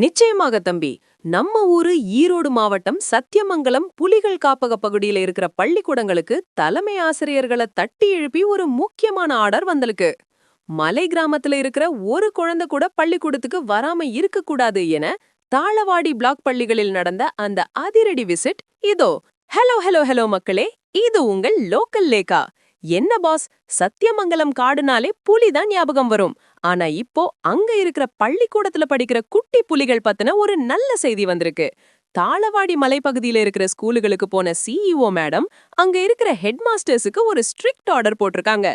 நிச்சயமாக தம்பி. நம்ம ஊரு ஈரோடு மாவட்டம் சத்தியமங்கலம் புலிகள் காப்பக பகுதியில இருக்கிற பள்ளிக்கூடங்களுக்கு தலைமை ஆசிரியர்களை தட்டி எழுப்பி ஒரு முக்கியமான ஆர்டர் வந்திருக்கு. மலை கிராமத்துல இருக்கிற ஒரு குழந்தை கூட பள்ளிக்கூடத்துக்கு வராம இருக்க கூடாது என தாளவாடி பிளாக் பள்ளிகளில் நடந்த அந்த அதிரடி விசிட் இதோ. ஹலோ ஹலோ ஹலோ மக்களே, இது உங்கள் லோக்கல் லேகா. என்ன பாஸ், சத்தியமங்கலம் காடுனாலே புலிதான் ஞாபகம் வரும். ஆனா இப்போ அங்க இருக்கிற பள்ளிக்கூடத்துல படிக்கிற குட்டி புலிகள் பத்தின ஒரு நல்ல செய்தி வந்திருக்கு. தாளவாடி மலைப்பகுதியில இருக்கிற ஸ்கூலுகளுக்கு போன சிஇஓ மேடம் அங்க இருக்கிற ஹெட் மாஸ்டர்ஸுக்கு ஒரு ஸ்ட்ரிக்ட் ஆர்டர் போட்டிருக்காங்க.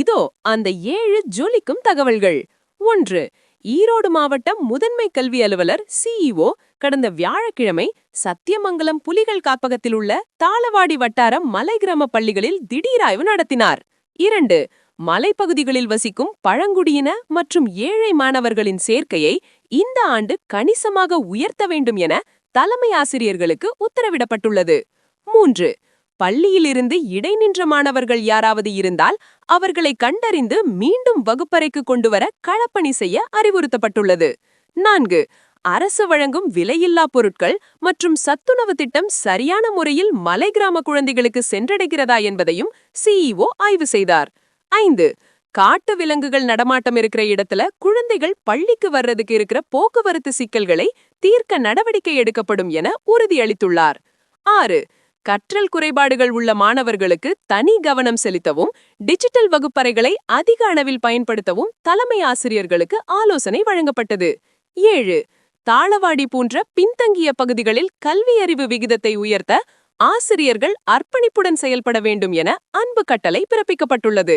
இதோ அந்த 7 ஜொலிக்கும் தகவல்கள். 1. ஈரோடு மாவட்டம் முதன்மை கல்வி அலுவலர் சிஇஓ கடந்த வியாழக்கிழமை சத்தியமங்கலம் புலிகள் காப்பகத்தில் உள்ள தாளவாடி வட்டாரம் மலை கிராம பள்ளிகளில் திடீர் ஆய்வு நடத்தினார். 2. மலைப்பகுதிகளில் வசிக்கும் பழங்குடியின மற்றும் ஏழை மாணவர்களின் சேர்க்கையை இந்த ஆண்டு கணிசமாக உயர்த்த வேண்டும் என தலைமை ஆசிரியர்களுக்கு உத்தரவிடப்பட்டுள்ளது. 3. பள்ளியிலிருந்து இடைநின்ற மாணவர்கள் யாராவது இருந்தால் அவர்களை கண்டறிந்து மீண்டும் வகுப்பறைக்கு கொண்டுவர களப்பணி செய்ய அறிவுறுத்தப்பட்டுள்ளது. 4. அரசு வழங்கும் விலையில்லா பொருட்கள் மற்றும் சத்துணவு திட்டம் சரியான முறையில் மலை கிராம குழந்தைகளுக்கு சென்றடைகிறதா என்பதையும் சிஇஓ ஆய்வு செய்தார். 5. காட்டு விலங்குகள் நடமாட்டம் இருக்கிற இடத்துல குழந்தைகள் பள்ளிக்கு வர்றதுக்கு இருக்கிற போக்குவரத்து சிக்கல்களை தீர்க்க நடவடிக்கை எடுக்கப்படும் என உறுதியளித்துள்ளார். 6. கற்றல் குறைபாடுகள் உள்ள மாணவர்களுக்கு தனி கவனம் செலுத்தவும் டிஜிட்டல் வகுப்பறைகளை அதிக அளவில் பயன்படுத்தவும் தலைமை ஆசிரியர்களுக்கு ஆலோசனை வழங்கப்பட்டது. 7. தாளவாடி போன்ற பின்தங்கிய பகுதிகளில் கல்வி அறிவு விகிதத்தை உயர்த்த ஆசிரியர்கள் அர்ப்பணிப்புடன் செயல்பட வேண்டும் என அன்பு கட்டளை பிறப்பிக்கப்பட்டுள்ளது.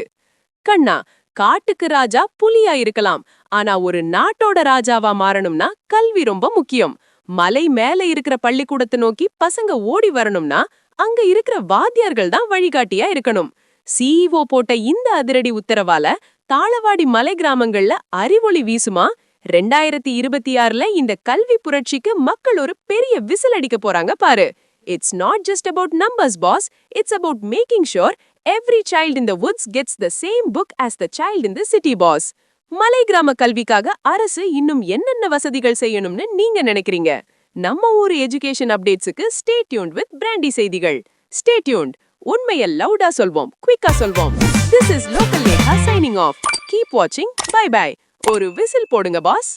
கண்ணா, காட்டுக்கு ராஜா புலியா இருக்கலாம், ஆனா ஒரு நாட்டோட ராஜாவா மாறணும்னா கல்வி ரொம்ப முக்கியம். மலை மேல இருக்கிற பள்ளிக்கூடத்தை நோக்கி பசங்க ஓடி வரணும்னா அங்க இருக்கிற வாத்தியார்கள் தான் வழிகாட்டியா இருக்கணும். சிஇஓ போட்ட இந்த அதிரடி உத்தரவால தாளவாடி மலை கிராமங்கள்ல அறிவொளி வீசுமா? 2026ல இந்த கல்வி புரட்சிக்கு மக்கள் ஒரு பெரிய விசில் அடிக்க போறாங்க பாரு. It's not just about numbers, boss. It's about making sure every child in the woods gets the same book as the child in the city, boss. மலை கிராம கல்விக்காக அரசு இன்னும் என்னென்ன வசதிகள் செய்யணும்னு நீங்க நினைக்கிறீங்க? நம்ம ஊர் எஜுகேஷன் அப்டேட்ஸுக்கு ஸ்டே டியூன்ட் வித் பிராண்டி செய்திகள். Stay tuned. உண்மையை லவுடா சொல்வோம், குயிக்கா சொல்வோம். This is Local Lekha signing off. Keep watching. Bye bye. ஒரு விசில் போடுங்க பாஸ்.